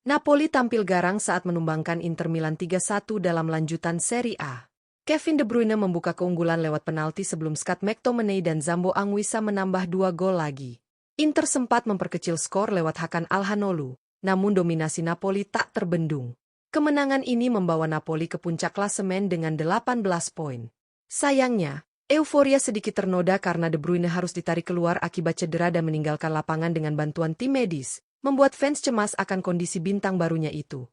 Napoli tampil garang saat menumbangkan Inter Milan 3-1 dalam lanjutan Serie A. Kevin De Bruyne membuka keunggulan lewat penalti sebelum Scott McTominay dan Zambo Anguissa menambah 2 gol lagi. Inter sempat memperkecil skor lewat Hakan Calhanoglu, namun dominasi Napoli tak terbendung. Kemenangan ini membawa Napoli ke puncak klasemen dengan 18 poin. Sayangnya, euforia sedikit ternoda karena De Bruyne harus ditarik keluar akibat cedera dan meninggalkan lapangan dengan bantuan tim medis, membuat fans cemas akan kondisi bintang barunya itu.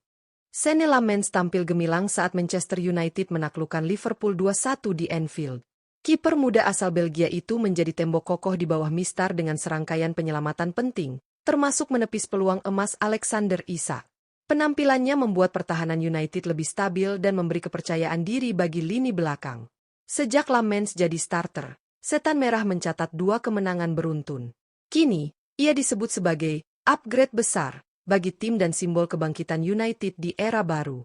Senne Lammens tampil gemilang saat Manchester United menaklukkan Liverpool 2-1 di Anfield. Kiper muda asal Belgia itu menjadi tembok kokoh di bawah mistar dengan serangkaian penyelamatan penting, termasuk menepis peluang emas Alexander Isak. Penampilannya membuat pertahanan United lebih stabil dan memberi kepercayaan diri bagi lini belakang. Sejak Lammens jadi starter, Setan Merah mencatat 2 kemenangan beruntun. Kini, ia disebut sebagai upgrade besar bagi tim dan simbol kebangkitan United di era baru.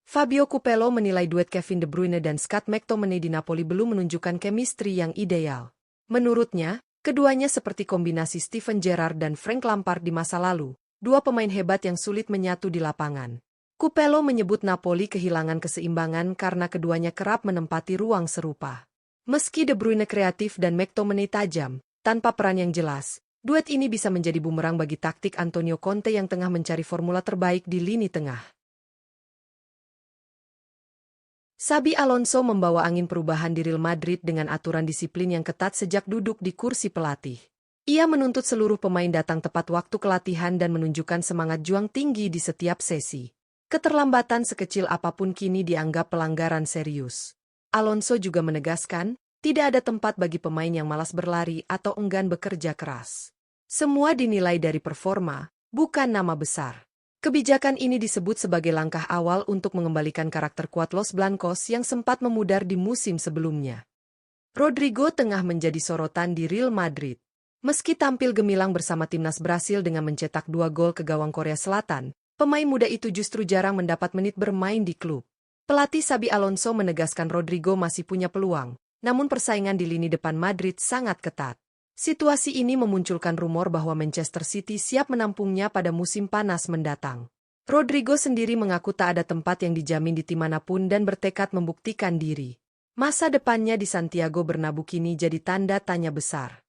Fabio Capello menilai duet Kevin De Bruyne dan Scott McTominay di Napoli belum menunjukkan chemistry yang ideal. Menurutnya, keduanya seperti kombinasi Steven Gerrard dan Frank Lampard di masa lalu, 2 pemain hebat yang sulit menyatu di lapangan. Capello menyebut Napoli kehilangan keseimbangan karena keduanya kerap menempati ruang serupa. Meski De Bruyne kreatif dan McTominay tajam, tanpa peran yang jelas, duet ini bisa menjadi bumerang bagi taktik Antonio Conte yang tengah mencari formula terbaik di lini tengah. Xabi Alonso membawa angin perubahan di Real Madrid dengan aturan disiplin yang ketat sejak duduk di kursi pelatih. Ia menuntut seluruh pemain datang tepat waktu ke latihan dan menunjukkan semangat juang tinggi di setiap sesi. Keterlambatan sekecil apapun kini dianggap pelanggaran serius. Alonso juga menegaskan, tidak ada tempat bagi pemain yang malas berlari atau enggan bekerja keras. Semua dinilai dari performa, bukan nama besar. Kebijakan ini disebut sebagai langkah awal untuk mengembalikan karakter kuat Los Blancos yang sempat memudar di musim sebelumnya. Rodrigo tengah menjadi sorotan di Real Madrid. Meski tampil gemilang bersama timnas Brasil dengan mencetak 2 gol ke gawang Korea Selatan, pemain muda itu justru jarang mendapat menit bermain di klub. Pelatih Xabi Alonso menegaskan Rodrigo masih punya peluang, namun persaingan di lini depan Madrid sangat ketat. Situasi ini memunculkan rumor bahwa Manchester City siap menampungnya pada musim panas mendatang. Rodrigo sendiri mengaku tak ada tempat yang dijamin di tim manapun dan bertekad membuktikan diri. Masa depannya di Santiago Bernabeu kini jadi tanda tanya besar.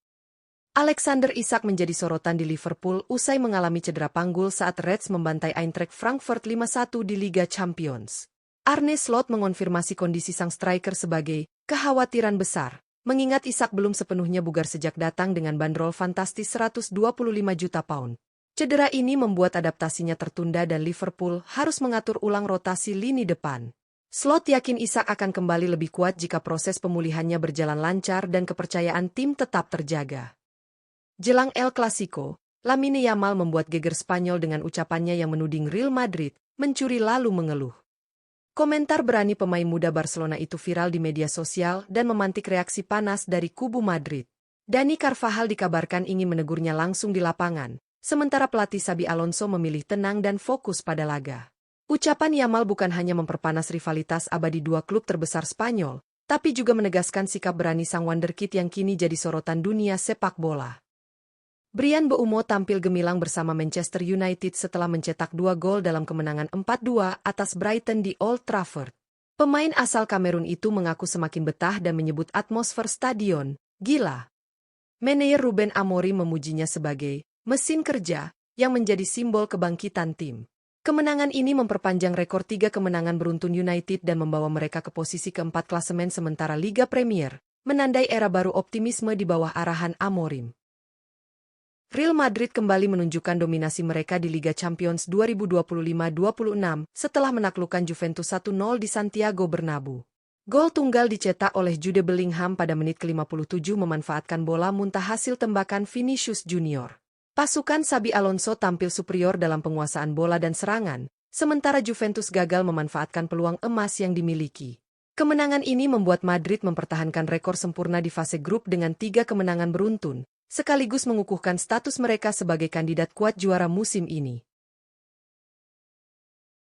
Alexander Isak menjadi sorotan di Liverpool usai mengalami cedera panggul saat Reds membantai Eintracht Frankfurt 5-1 di Liga Champions. Arne Slot mengonfirmasi kondisi sang striker sebagai kekhawatiran besar, mengingat Isak belum sepenuhnya bugar sejak datang dengan bandrol fantastis 125 juta pound. Cedera ini membuat adaptasinya tertunda dan Liverpool harus mengatur ulang rotasi lini depan. Slot yakin Isak akan kembali lebih kuat jika proses pemulihannya berjalan lancar dan kepercayaan tim tetap terjaga. Jelang El Clasico, Lamine Yamal membuat geger Spanyol dengan ucapannya yang menuding Real Madrid mencuri lalu mengeluh. Komentar berani pemain muda Barcelona itu viral di media sosial dan memantik reaksi panas dari kubu Madrid. Dani Carvajal dikabarkan ingin menegurnya langsung di lapangan, sementara pelatih Xabi Alonso memilih tenang dan fokus pada laga. Ucapan Yamal bukan hanya memperpanas rivalitas abadi 2 klub terbesar Spanyol, tapi juga menegaskan sikap berani sang wonderkid yang kini jadi sorotan dunia sepak bola. Bryan Mbeumo tampil gemilang bersama Manchester United setelah mencetak 2 gol dalam kemenangan 4-2 atas Brighton di Old Trafford. Pemain asal Kamerun itu mengaku semakin betah dan menyebut atmosfer stadion gila. Manajer Ruben Amorim memujinya sebagai mesin kerja yang menjadi simbol kebangkitan tim. Kemenangan ini memperpanjang rekor 3 kemenangan beruntun United dan membawa mereka ke posisi keempat klasemen sementara Liga Premier, menandai era baru optimisme di bawah arahan Amorim. Real Madrid kembali menunjukkan dominasi mereka di Liga Champions 2025-26 setelah menaklukkan Juventus 1-0 di Santiago Bernabeu. Gol tunggal dicetak oleh Jude Bellingham pada menit ke-57 memanfaatkan bola muntah hasil tembakan Vinicius Junior. Pasukan Xabi Alonso tampil superior dalam penguasaan bola dan serangan, sementara Juventus gagal memanfaatkan peluang emas yang dimiliki. Kemenangan ini membuat Madrid mempertahankan rekor sempurna di fase grup dengan 3 kemenangan beruntun, sekaligus mengukuhkan status mereka sebagai kandidat kuat juara musim ini.